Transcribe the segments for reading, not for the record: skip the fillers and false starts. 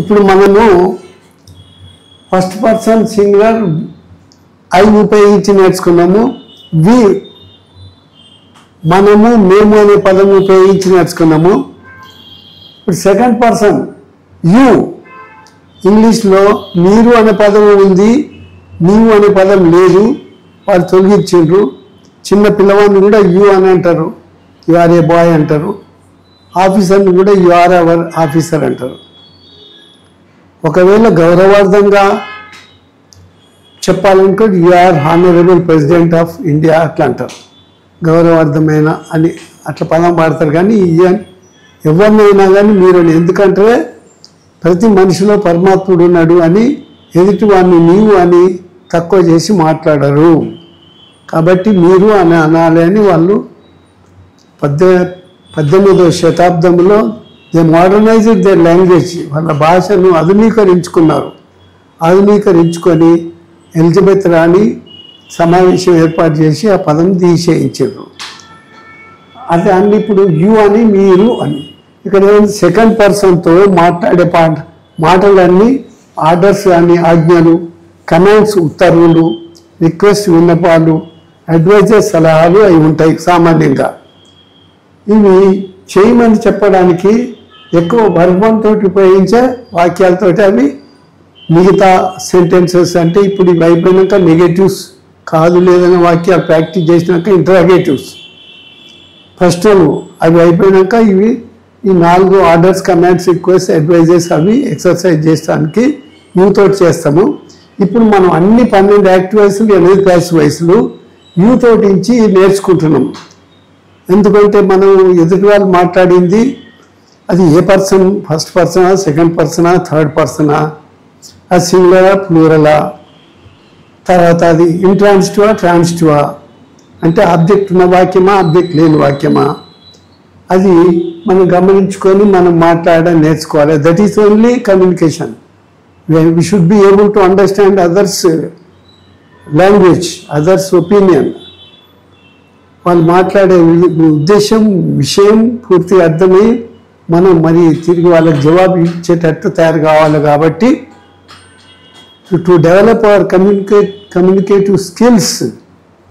ఇప్పుడు మనము first person singular I ఉపయోగించి నేర్చుకున్నాము. వి మనము మేము అనే పదం ఉపయోగించి నేర్చుకున్నాము. ఇప్పుడు సెకండ్ పర్సన్ యు, ఇంగ్లీష్లో మీరు అనే పదం ఉంది, నీవు అనే పదం లేదు, వాళ్ళు తొలగించిండ్రు. చిన్న పిల్లవాడిని కూడా యు అని అంటారు, యు ఆర్ ఏ బాయ్ అంటారు. ఆఫీసర్ని కూడా యు ఆర్ అవర్ ఆఫీసర్ అంటారు. ఒకవేళ గౌరవార్థంగా చెప్పాలనుకో you are honourable president of India అట్లా అంటారు, గౌరవార్థమైన అని అట్లా పదం వాడతారు. కానీ ఎవరినైనా కానీ మీరు ఎందుకంటే ప్రతి మనిషిలో పరమాత్ముడు ఉన్నాడు అని ఎదుటి వాడిని నీవు అని తక్కువ చేసి మాట్లాడరు. కాబట్టి మీరు అని అనాలి అని వాళ్ళు 18వ శతాబ్దంలో దే మోడర్నైజ్డ్ దేర్ లాంగ్వేజ్, వాళ్ళ భాషను ఆధునీకరించుకొని ఎలిజబెత్ రాణి సమావేశం ఏర్పాటు చేసి ఆ పదం తీసేయించారు. అదే అన్ని ఇప్పుడు యు అని మీరు అని. ఇక్కడ ఏమైంది, సెకండ్ పర్సన్తో మాట్లాడే మాటలన్నీ ఆర్డర్స్ కానీ ఆజ్ఞలు, కమాండ్స్ ఉత్తర్వులు, రిక్వెస్ట్ విన్నపాలు, అడ్వైజర్స్ సలహాలు అవి ఉంటాయి సామాన్యంగా. ఇవి చేయమని చెప్పడానికి ఎక్కువ వర్బంతో ఉపయోగించే వాక్యాలతో అవి మిగతా సెంటెన్సెస్ అంటే ఇప్పుడు ఇవి అయిపోయినాక నెగటివ్స్ కాదు లేదనే వాక్యాలు ప్రాక్టీస్ చేసినాక ఇంటరాగేటివ్స్ ప్రశ్నలు అవి అయిపోయినాక ఇవి ఈ 4 ఆర్డర్స్, కమాండ్స్, రిక్వెస్ట్, అడ్వైజర్స్ అవి ఎక్సర్సైజ్ చేయడానికి యూతో చేస్తాము. ఇప్పుడు మనం అన్ని 12 యాక్టివ్ వయసులు 8 ప్యాసివ్ వయసులు యూతోటించి నేర్చుకుంటున్నాం. ఎందుకంటే మనం ఎదుటి వాళ్ళు మాట్లాడింది అది ఏ పర్సన్, ఫస్ట్ పర్సనా, సెకండ్ పర్సనా, థర్డ్ పర్సనా, అది సింగులరా, ప్లూరలా, తర్వాత అది ఇంట్రాన్సిటివా, ట్రాన్సిటివా, అంటే ఆబ్జెక్ట్ ఉన్న వాక్యమా, ఆబ్జెక్ట్ లేని వాక్యమా, అది మనం గమనించుకొని మనం మాట్లాడడం నేర్చుకోవాలి. That is only communication. We should be able to understand others language, others opinion. వాళ్ళు మాట్లాడే ఉద్దేశం, విషయం పూర్తిగా అర్థమై మనం మరి తిరిగి వాళ్ళకి జవాబు ఇచ్చేటట్టు తయారు కావాలి. కాబట్టి to develop our communicative skills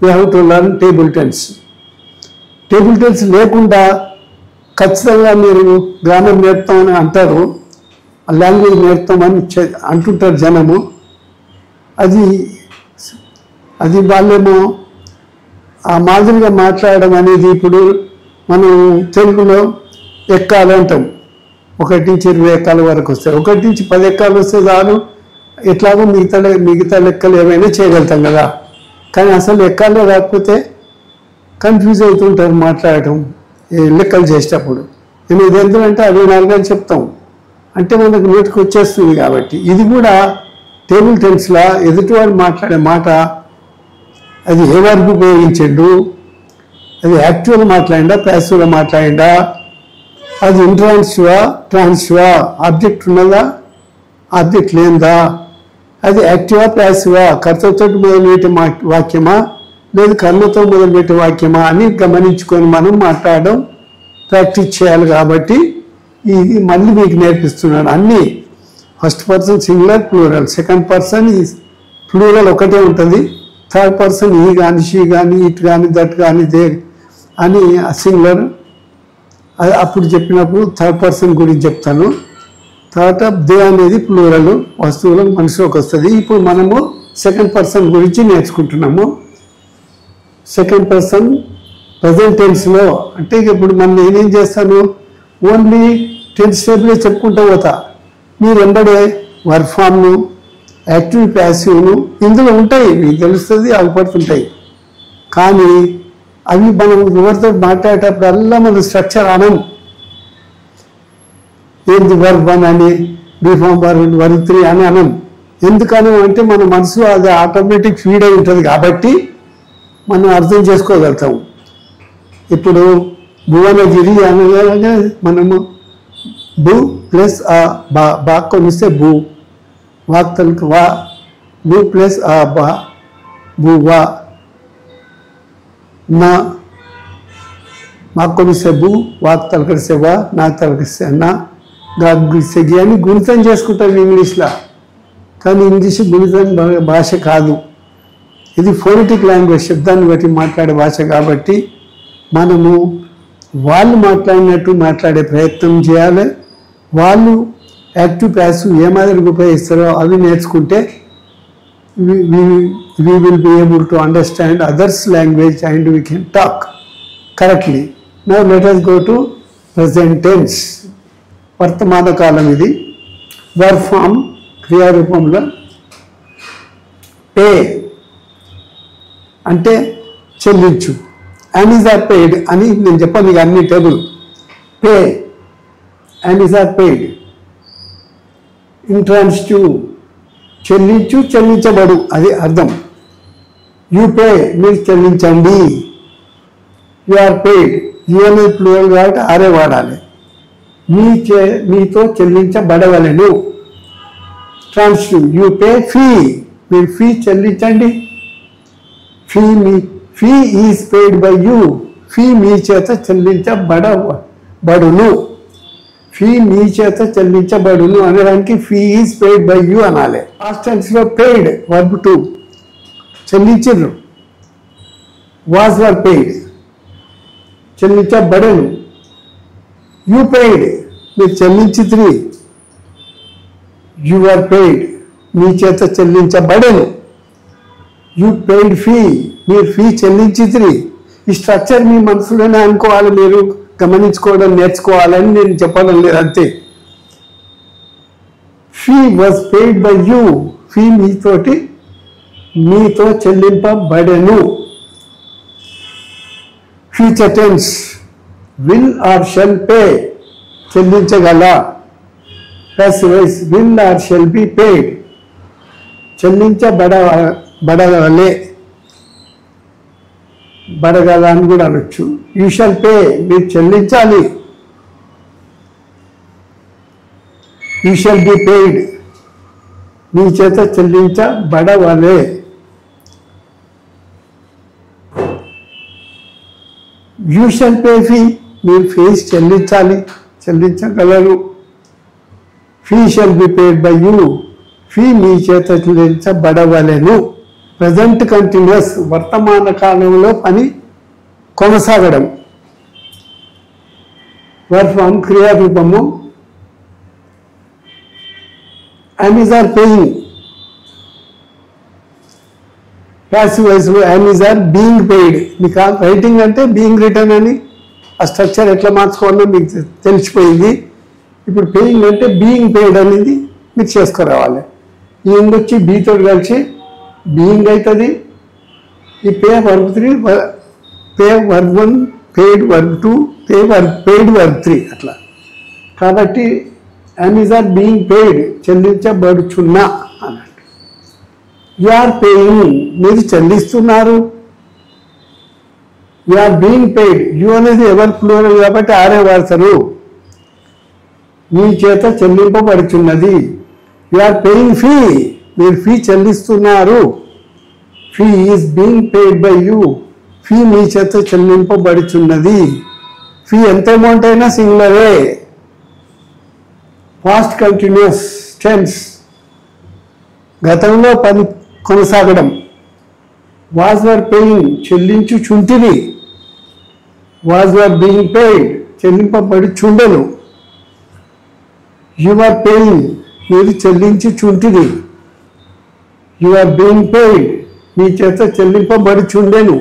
we have to learn table tense. Table tense లేకుండా ఖచ్చితంగా మీరు గ్రామర్ నేర్పుతామని అంటారు, లాంగ్వేజ్ నేర్పుతామని అంటుంటారు జనము. అది వాళ్ళేమో ఆ మాదిరిగా మాట్లాడడం అనేది ఇప్పుడు మనం తెలుగులో ఎక్కాలు అంటాం, 1 నుంచి 20 ఎక్కాల వరకు వస్తాయి. 1 నుంచి 10 ఎక్కాలు వస్తే చాలు, ఎట్లాగో మిగతా లెక్కలు ఏమైనా చేయగలుగుతాం కదా. కానీ అసలు ఎక్కాలో రాకపోతే కన్ఫ్యూజ్ అవుతుంటారు మాట్లాడటం లెక్కలు చేసేటప్పుడు. నేను ఇది ఎందుకంటే 64 అని చెప్తాం అంటే మనకు నోటికి వచ్చేస్తుంది. కాబట్టి ఇది కూడా టేబుల్ టెన్స్లా ఎదుటివాడు మాట్లాడే మాట అది ఏ వర్బ్ ఉపయోగించండు, అది యాక్టివ్గా మాట్లాడిందా, ప్యాసివ్గా మాట్లాడిందా, అది ఇంట్రాన్సిటివా, ట్రాన్సిటివా, ఆబ్జెక్ట్ ఉన్నదా, ఆబ్జెక్ట్ లేనిదా, అది యాక్టివా, ప్యాసివా, కర్తతో మొదలుపెట్టే వాక్యమా లేదు కర్మతో మొదలుపెట్టే వాక్యమా అని గమనించుకొని మనం మాట్లాడడం ప్రాక్టీస్ చేయాలి. కాబట్టి ఇది మళ్ళీ మీకు నేర్పిస్తున్నాను. అన్నీ first person singular, plural, second person ఈ ప్లూరల్ ఒకటే ఉంటుంది, థర్డ్ పర్సన్ ఈ కానీ, షీ కానీ, ఇట్ కానీ, దట్ కానీ, దే అని సింగులర్. అప్పుడు చెప్పినప్పుడు థర్డ్ పర్సన్ గురించి చెప్తాను. తర్వాత దే అనేది ప్లూరల్, వస్తువులకు మనిషిలోకి వస్తుంది. ఇప్పుడు మనము సెకండ్ పర్సన్ గురించి నేర్చుకుంటున్నాము. సెకండ్ పర్సన్ ప్రజెంట్ టెన్స్లో అంటే ఇప్పుడు మనం నేనేం చేస్తాను, ఓన్లీ టెన్స్ స్టెప్లే చెప్పుకుంటూ పోతా. మీరు వెంబడే వర్క్ ఫామ్ను, యాక్టివ్, ప్యాసివ్ను ఇందులో ఉంటాయి, మీకు తెలుస్తుంది, అవి పడుతుంటాయి. కానీ అవి మనం ఎవరితో మాట్లాడేటప్పుడల్లా మన స్ట్రక్చర్ అనం. ఏంది వర్బ్ 1 అని, బీఫామ్ వర్బ్ 3 అని అనం. ఎందుకనం అంటే మన మనసులో అది ఆటోమేటిక్ ఫీడ్ అయి ఉంటుంది కాబట్టి మనం అర్థం చేసుకోగలుగుతాం. ఇప్పుడు భువనగిరి అనగా మనము భూ ప్లస్ ఆ బా కొనిస్తే భూ, వాక్తలకు వా, భూ ప్లస్ ఆ బా, భూ వా, నా మాకు కొనిస్తే భూ, వాక్ తలకరిస్తే వా, నా తలకరిస్తే నా, గాగ్గిసెగి అని గుణితం చేసుకుంటారు ఇంగ్లీష్లో. కానీ ఇంగ్లీష్ గుణితం భాష కాదు, ఇది ఫోనెటిక్ లాంగ్వేజ్, శబ్దాన్ని బట్టి మాట్లాడే భాష. కాబట్టి మనము వాళ్ళు మాట్లాడినట్టు మాట్లాడే ప్రయత్నం చేయాలి. వాళ్ళు యాక్టివ్ ప్యాసివ్ ఏ మాదిరిగా ఉపయోగిస్తారో అవి నేర్చుకుంటే we will be able to understand others' language and we can talk correctly. Now let us go to present tense. వర్తమాన కాలం ఇది. వర్బ్ ఫామ్ క్రియారూపంలో పే అంటే చెల్లించు. అండ్ ఈజ్ ఆర్ పెయిడ్ అని నేను చెప్పాను ఇక అన్ని table. Pay and is are paid. Intransitive చెల్లించు, చెల్లించబడు అది అర్థం. యూ పే మీరు చెల్లించండి. యు ఆర్ పెయిడ్ యు అనేది ప్లూరల్ కాబట్టి ఆరే వాడాలి. మీతో చెల్లించబడవలెను. ట్రాన్సిటివ్ యూ పే ఫీ మీరు ఫీ చెల్లించండి. Fee is paid by you fee మీ చేత చెల్లించబడబడును. ఫీ మీ చేత చెల్లించబడును అనడానికి fee is paid by you అనాలి. పాస్ట్ టెన్స్లో పెయిడ్ వర్బ్ టు చెల్లించరు. వాజ్ వర్ పెయిడ్ చెల్లించబడను. యూ పెయిడ్ మీరు చెల్లించితిరి. యు ఆర్ పెయిడ్ మీ చేత చెల్లించబడను. యూ పెయిడ్ ఫీ మీరు ఫీ చెల్లించితిరి. ఈ స్ట్రక్చర్ మీ మనసులోనే అనుకోవాలి, మీరు గమనించుకోవడం నేర్చుకోవాలని నేను చెప్పడం లేదు అంతే. Fee was paid by you fee మీతో చెల్లింపబడెను. Future tense will or shall pay చెల్లించగల. Passive voice will or shall be paid చెల్లించబడగలే. బడగల అని కూడా అనొచ్చు. యూ షల్ పే మీరు చెల్లించాలి. యూ షల్ బి పెయిడ్ మీ చేత చెల్లించబడవలే. యూ షల్ పే ఫీ మీరు ఫీజు చెల్లించాలి, చెల్లించగలరు. Fee shall be paid by you fee మీ చేత చెల్లించబడవలెను. ప్రజెంట్ కంటిన్యూస్ వర్తమాన కాలంలో పని కొనసాగడం. Verb form క్రియారూపము am is are paying. Passive voice లో am is are being paid. మీకు రైటింగ్ అంటే being written అని ఆ స్ట్రక్చర్ ఎట్లా మార్చుకోవాలో మీకు తెలిసిపోయింది. ఇప్పుడు పేయింగ్ అంటే బీయింగ్ పెయిడ్ అనేది మీరు చేసుకురావాలి. ఈ వచ్చి బీతో కలిసి బీయింగ్ అవుతుంది. ఈ pay verb 3 pay verb 1 paid verb 2 paid verb 3 అట్లా. కాబట్టి am is are being paid చెల్లించబడుచున్నా అన్నట్టు. యు ఆర్ పేయింగ్ మీరు చెల్లిస్తున్నారు. You are being paid you అనేది ఎవరు ప్లూరల్ కాబట్టి ఆరే వాడతారు. మీ చేత చెల్లింపబడుచున్నది. యు ఆర్ పేయింగ్ ఫీ మీరు ఫీ చెల్లిస్తున్నారు. Fee is being paid by you fee మీ చేత చెల్లింపబడుచున్నది. ఫీ ఎంత అమౌంట్ అయినా సింగులరే. పాస్ట్ కంటిన్యూస్ టెన్స్ గతంలో పని కొనసాగడం. వాజ్ వర్ పేయింగ్ చెల్లించుచుంటిరి. వాజ్ వర్ బీయింగ్ పెయిడ్ చెల్లింపబడుచుండెను. యు ఆర్ పేయింగ్ మీరు చెల్లించుచుంటిరి. యు ఆర్ బీయింగ్ పెయిడ్ మీ చేత చెల్లింపబడుచుండెను.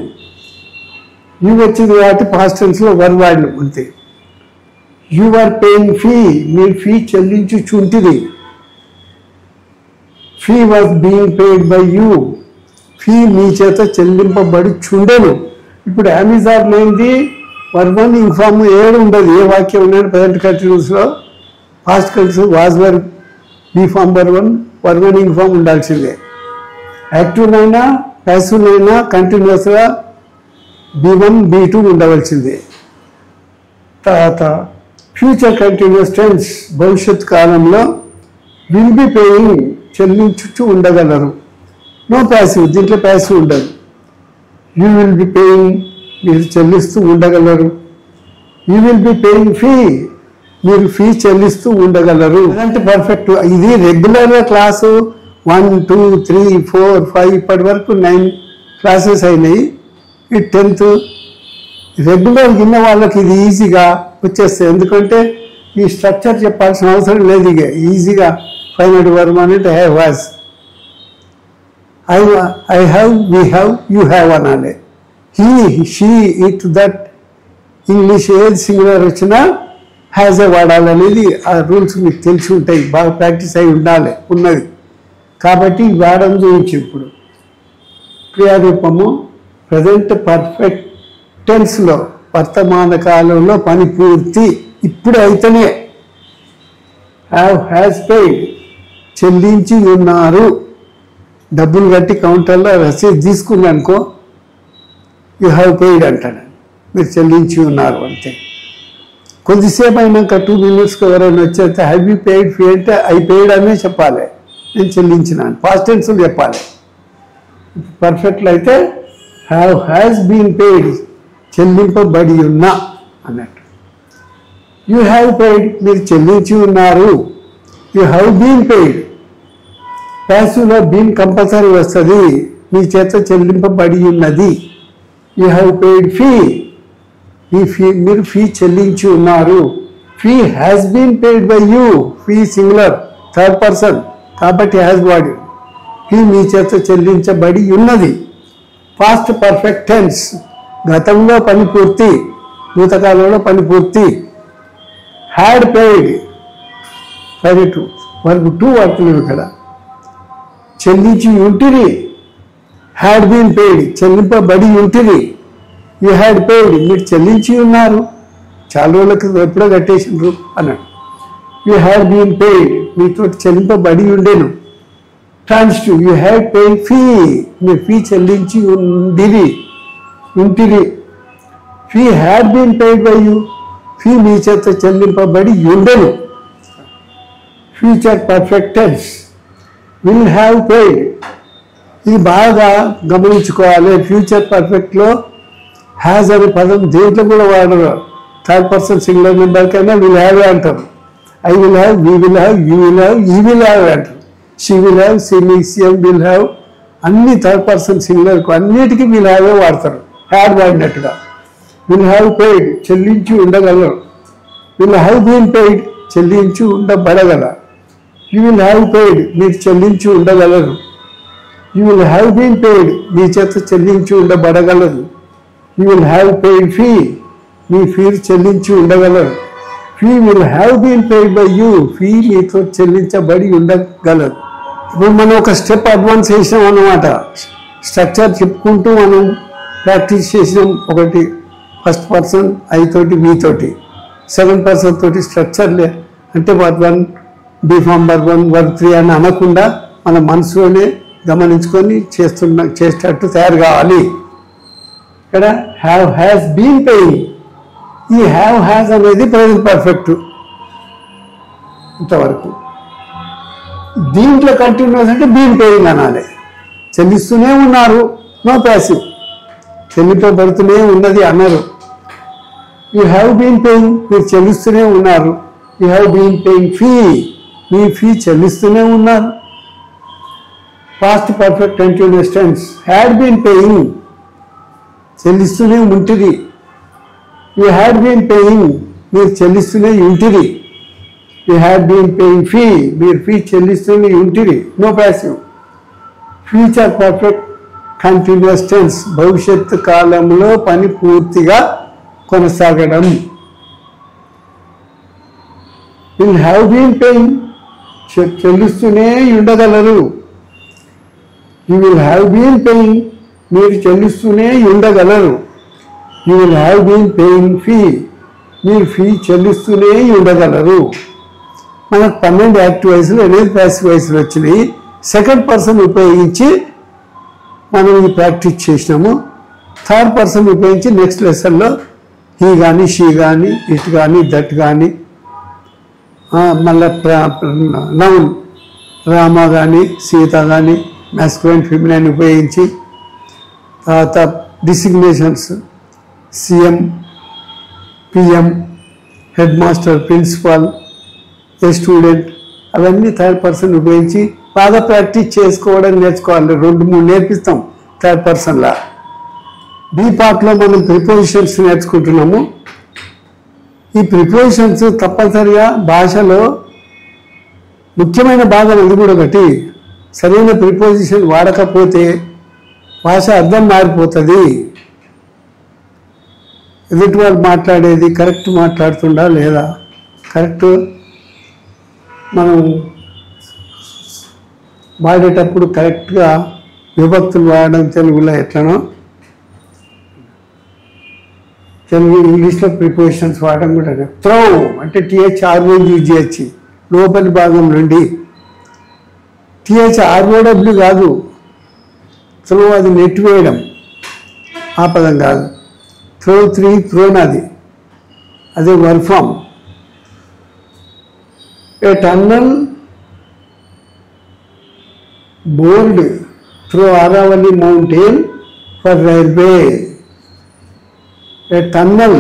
యు వచ్చింది కాబట్టి పాస్ట్ టెన్స్లో వర్ వాడినాం అంతే. యు ఆర్ పేయింగ్ ఫీ మీరు ఫీ చెల్లించుచుంటిరి. Fee was being paid by you fee మీ చేత చెల్లింపబడుచుండెను. ఇప్పుడు అమెజాన్ లేనిది వర్బ్ 1 ఇన్ఫార్మ్ ఏడు ఉండదు. ఏ వాక్యం ఉన్నాడు ప్రజెంట్ కంటిన్యూస్లో past continuous was verb be form verb 1 verb 1 ing form ఉండాల్సిందే. యాక్టివ్నైనా ప్యాసివ్నైనా కంటిన్యూస్గా B1 B2 ఉండవలసిందే. తర్వాత ఫ్యూచర్ కంటిన్యూస్ టెన్స్ భవిష్యత్ కాలంలో విల్ బి పేయింగ్ చెల్లించుచు ఉండగలరు. నో ప్యాసివ్ దీంట్లో ప్యాసివ్ ఉండదు. యూ విల్ బి పేయింగ్ మీరు చెల్లిస్తూ ఉండగలరు. You will be paying fee మీరు ఫీ చెల్లిస్తూ ఉండగలరు. అంటే పర్ఫెక్ట్. ఇది రెగ్యులర్గా క్లాసు 1, 2, 3, 4, 5 ఇప్పటి వరకు 9 క్లాసెస్ అయినాయి. ఈ 10th రెగ్యులర్ విన్న వాళ్ళకి ఇది ఈజీగా వచ్చేస్తుంది. ఎందుకంటే ఈ స్ట్రక్చర్ చెప్పాల్సిన అవసరం లేదు. ఇక ఈజీగా ఫైనల్ వర్బ్ అంటే have has, I have, we have, you have అనాలి. He, she, it, that English ఏది సింగులర్ వచ్చినా హ్యాజ్ ఏ వాడాలనేది ఆ రూల్స్ మీకు తెలిసి ఉంటాయి, బాగా ప్రాక్టీస్ అయి ఉన్నది. కాబట్టి వాడడం గురించి ఇప్పుడు క్రియారూపము ప్రజెంట్ పర్ఫెక్ట్ టెన్స్లో వర్తమాన కాలంలో పని పూర్తి ఇప్పుడు అయితేనే. హ్యావ్, హ్యాస్ పెయిడ్ చెల్లించి ఉన్నారు. డబ్బులు కట్టి కౌంటర్లో రసీదు తీసుకున్నానుకో యూ హ్యావ్ పెయిడ్ అంటాడు, మీరు చెల్లించి ఉన్నారు అంతే. కొద్దిసేపు అయినాక 2 minutesకి ఎవరైనా వచ్చేస్తే హ్యావ్ యూ పెయిడ్ ఫీ అంటే ఐ పెయిడ్ అనే చెప్పాలి, నేను చెల్లించినాను. పాస్ట్ టెన్స్లో చెప్పాలి. పర్ఫెక్ట్లో అయితే హ్యావ్ హ్యాస్ బీన్ పెయిడ్ చెల్లింపబడి ఉన్నా అన్నట్టు. యూ హ్యావ్ పెయిడ్ మీరు చెల్లించి ఉన్నారు. యూ హ్యావ్ బీన్ పెయిడ్ ప్యాసివ్లో బీన్ కంపల్సరీ వస్తుంది, మీ చేత చెల్లింపబడి ఉన్నది. యూ హ్యావ్ పెయిడ్ ఫీ ఈ ఫీ మీరు ఫీ చెల్లించి ఉన్నారు. Fee has been paid by you, fee singular third person కాబట్టి హ్యాస్ వాడి. ఫీ మీ చేత చెల్లించబడి ఉన్నది. పాస్ట్ పర్ఫెక్ట్ టెన్స్ గతంలో పని పూర్తి, భూతకాలంలో పని పూర్తి. హ్యాడ్ పెయిడ్ పైన వర్బ్ 2 వాడుతున్నాం ఇక్కడ. చెల్లించి ఉంటిరి, హ్యాడ్ బీన్ పెయిడ్ చెల్లింపబడి ఉంటిరి. యూ హ్యాడ్ పెయిడ్ మీరు చెల్లించి ఉన్నారు, చాలా రోజులకు ఎప్పుడో కట్టేసినారు అన్నాడు. యూ హ్యాడ్ బీన్ పెయిడ్ మీతో చెల్లింపబడి ఉండేను. Transitive you had paid fee మీరు ఫీ చెల్లించి ఉంటిరి. Fee had been paid by you fee మీ చేత చెల్లింపబడి ఉండెను. Future perfect tense will have paid. ఇది బాగా గమనించుకోవాలి. ఫ్యూచర్ పర్ఫెక్ట్లో హ్యాజ్ అనే పదం దేంట్లో కూడా వాడరు. థర్డ్ పర్సన్ సింగులర్ నెంబర్ కన్నా విల్ హ్యావ్ అంటారు. I will have, we will have, you will have, he will have అంటారు. She will have, CM will have అన్ని థర్డ్ పర్సన్ సింగులర్కు అన్నిటికీ విల్ హ్యావే వాడతారు హ్యాడ్ వాడినట్టుగా. విల్ హ్యావ్ పెయిడ్ చెల్లించి ఉండగలరు. విల్ హ్యావ్ బీన్ పెయిడ్ చెల్లించి ఉండబడగల. యూ విల్ హ్యావ్ పెయిడ్ మీరు చెల్లించి ఉండగలరు. You will have been paid మీ చేత చెల్లించి ఉండబడగలరు. You will have paid fee మీ ఫీ చెల్లించి ఉండగలరు. Fee will have been paid by you fee మీతో చెల్లించబడి ఉండగలరు. ఇప్పుడు మనం ఒక స్టెప్ అడ్వాన్స్ చేసినాం అన్నమాట. స్ట్రక్చర్ చెప్పుకుంటూ మనం ప్రాక్టీస్ చేసినాం. ఒకటి ఫస్ట్ పర్సన్ ఐ తోటి, మీ తోటి. సెకండ్ పర్సన్ తోటి స్ట్రక్చర్లే అంటే verb 1, be form verb 1, verb 3 అని అనకుండా మన మనసులోనే గమనించుకొని చేసేటట్టు తయారు కావాలి. ఇక్కడ హ్యావ్ హ్యాస్ బీన్ పెయింగ్. ఈ హ్యావ్ హ్యాస్ అనేది ప్రెజెంట్ పర్ఫెక్ట్ ఇంతవరకు. దీంట్లో కంటిన్యూస్ అంటే బీన్ పెయింగ్ అనాలి. చెల్లిస్తూనే ఉన్నారు, నో ప్యాసివ్. చెల్లింపబడుతూనే ఉన్నది అన్నారు. యూ హ్యావ్ బీన్ పెయింగ్ మీరు చెల్లిస్తూనే ఉన్నారు. You have been paying fee మీ ఫీ చెల్లిస్తూనే ఉన్నారు. Past perfect continuous tense had been paying చెల్లిస్తూనే ఉంటుంది. యూ హ్యాడ్ బీన్ పేయింగ్ మీరు చెల్లిస్తూనే ఉంటుంది. You had been paying fee మీరు ఫీ చెల్లిస్తూనే ఉంటుంది. No passive. Future perfect continuous tense భవిష్యత్తు కాలంలో పని పూర్తిగా కొనసాగడం. విల్ హ్యావ్ బీన్ పేయింగ్ చెల్లిస్తూనే ఉండగలరు. You will have been paying మీరు చెల్లిస్తూనే ఉండగలరు. You will have been paying fee మీరు ఫీ చెల్లిస్తూనే ఉండగలరు. మనకు 12 యాక్టివ్ వాయిస్లు 8 ప్యాసివ్ వాయిస్లు వచ్చినాయి. సెకండ్ పర్సన్ ఉపయోగించి మనం ఈ ప్రాక్టీస్ చేసినాము. థర్డ్ పర్సన్ ఉపయోగించి నెక్స్ట్ లెసన్లో హీ కానీ, షీ కానీ, ఇట్ కానీ, దట్ కానీ, మళ్ళీ నౌన్ రామ కానీ, సీత కానీ మ్యాస్కులైన్ ఫెమినైన్ ఉపయోగించి, తర్వాత designations CM, PM, head master, principal, a student, అవన్నీ థర్డ్ పర్సన్ ఉపయోగించి బాగా ప్రాక్టీస్ చేసుకోవడం నేర్చుకోవాలి. 2-3 నేర్పిస్తాం థర్డ్ పర్సన్లా. బి పార్ట్లో మనం ప్రిపోజిషన్స్ నేర్చుకుంటున్నాము. ఈ ప్రిపోజిషన్స్ తప్పనిసరిగా భాషలో ముఖ్యమైన భాగం ఇది కూడా ఒకటి. సరైన ప్రిపోజిషన్ వాడకపోతే భాష అర్థం మారిపోతుంది. ఎదుటి వాళ్ళు మాట్లాడేది కరెక్ట్ మాట్లాడుతుండా లేదా, కరెక్ట్ మనం వాడేటప్పుడు కరెక్ట్గా విభక్తులు వాడడం తెలుగులో ఎట్లనో తెలుగు ఇంగ్లీష్లో ప్రిపోజిషన్స్ వాడడం కూడా. త్రో అంటే THROUGH లోపలి భాగం నుండి, THROW కాదు, త్రో అది నెట్టివేయడం, ఆ పదం కాదు. థ్రోన్ అదే verb form. A tunnel bored through Aravalli mountain for railway. A tunnel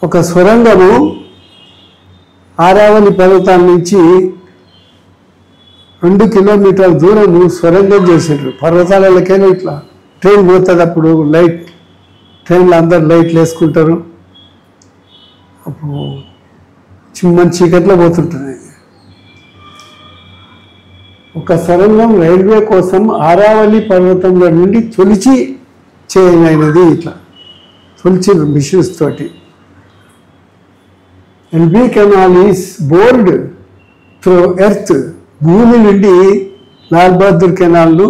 ఒక సొరంగము ఆరావళి పర్వతాల నుంచి 2 కిలోమీటర్ల దూరం సొరంగం చేసిండ్రు. పర్వతాలకెళ్ళి ఇట్లా ట్రైన్ పోతుంది. అప్పుడు లైట్ ట్రైన్లో అందరు లైట్లు వేసుకుంటారు. అప్పుడు చిమ్మని చీకట్లో పోతుంటుంది. ఒక సొరంగం రైల్వే కోసం ఆరావళి పర్వతంలో నుండి తొలిచి చేయనైనది. ఇట్లా తొలిచి మిషన్స్ తోటి. LB canal is board through earth. భూమి నుండి లాల్ బహదూర్ కెనాల్ను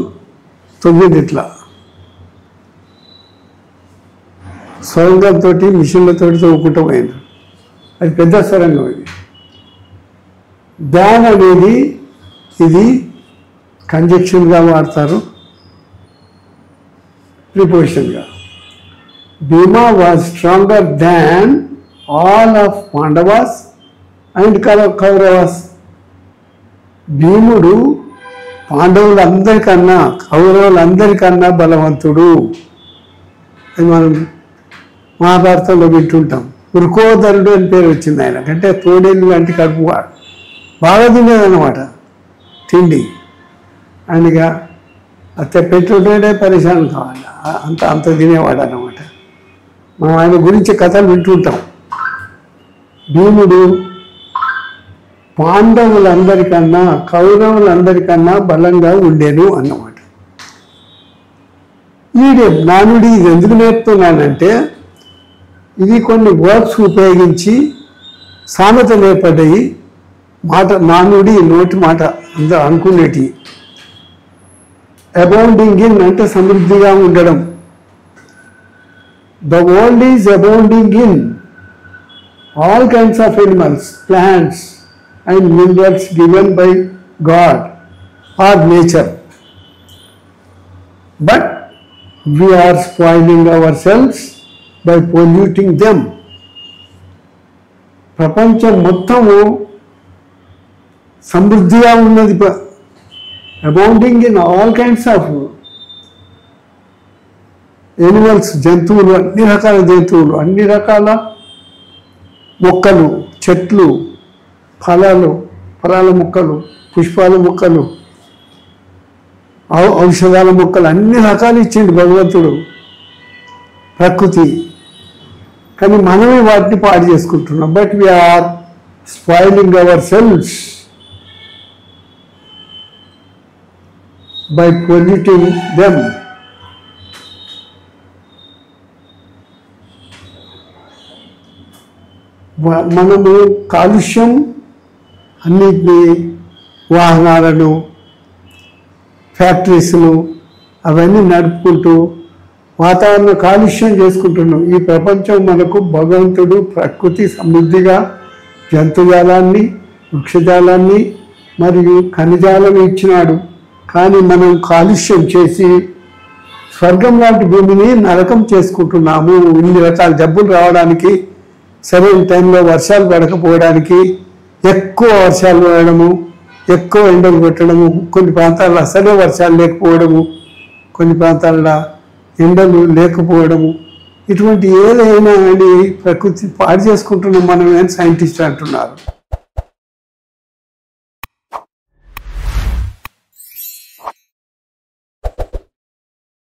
తొమ్మిది ఇట్లా సొరంగంతో మిషన్లతో తవ్వుకుంటూ పోయినారు. అది పెద్ద సొరంగం. ఇది డ్యామ్ అనేది ఇది కంజక్షన్గా వాడతారు, ప్రిపోజిషన్గా. Bhima was stronger than all of Pandavas and Kauravas. భీముడు పాండవులందరికన్నా కౌరవులందరికన్నా బలవంతుడు. అది మనం మహాభారతంలో వింటుంటాం. వృకోదరుడు అని పేరు వచ్చింది ఆయన. అంటే తోడేళ్ళు అంటే కడుపు బాగా తినేదన్నమాట తిండి. ఆయనగా అత్త పెట్టుకుంటే పరిశాన్ కావాలి, అంత తినేవాడు అన్నమాట. మనం ఆయన గురించి కథలు వింటుంటాం. భీముడు పాండవులందరికన్నా కౌరవులందరికన్నా బలంగా ఉండేను అన్నమాట. నానుడి ఇది ఎందుకు నేర్పుతున్నానంటే, ఇది కొన్ని వర్డ్స్ ఉపయోగించి సామెతలు ఏర్పడ్డాయి. నానుడి నోటి మాట అందరూ అనుకునేటి. అబౌండింగ్ ఇన్ అంటే సమృద్ధిగా ఉండడం. The world is abounding in all kinds of animals, plants and minerals given by God or nature. But we are spoiling ourselves by polluting them. ప్రపంచం మొత్తము సమృద్ధిగా ఉన్నది. Abounding in all kinds of animals, జంతువులు, అన్ని రకాల జంతువులు, అన్ని రకాల మొక్కలు, చెట్లు, ఫలాల మొక్కలు, పుష్పాల మొక్కలు, ఔషధాల మొక్కలు, అన్ని రకాలు ఇచ్చిండు భగవంతుడు ప్రకృతి. కానీ మనమే వాటిని పాడు చేసుకుంటున్నాం. But we are spoiling ourselves by polluting them. మనము కాలుష్యం అన్నిటినీ, వాహనాలను, ఫ్యాక్టరీస్ను అవన్నీ నడుపుకుంటూ వాతావరణ కాలుష్యం చేసుకుంటున్నాం. ఈ ప్రపంచం మనకు భగవంతుడు ప్రకృతి సమృద్ధిగా జంతుజాలాన్ని, వృక్షజాలాన్ని మరియు ఖనిజాలను ఇచ్చినాడు. కానీ మనం కాలుష్యం చేసి స్వర్గం లాంటి భూమిని నరకం చేసుకుంటున్నాము. ఇన్ని రకాల జబ్బులు రావడానికి, సరైన టైంలో వర్షాలు పడకపోవడానికి, ఎక్కువ వర్షాలు పడడము, ఎక్కువ ఎండలు పెట్టడము, కొన్ని ప్రాంతాల్లో అసలే వర్షాలు లేకపోవడము, కొన్ని ప్రాంతాల్లో ఎండలు లేకపోవడము, ఇటువంటి ఏదైనా అని ప్రకృతి పాడు చేసుకుంటున్నాం మనం అని సైంటిస్ట్ అంటున్నారు.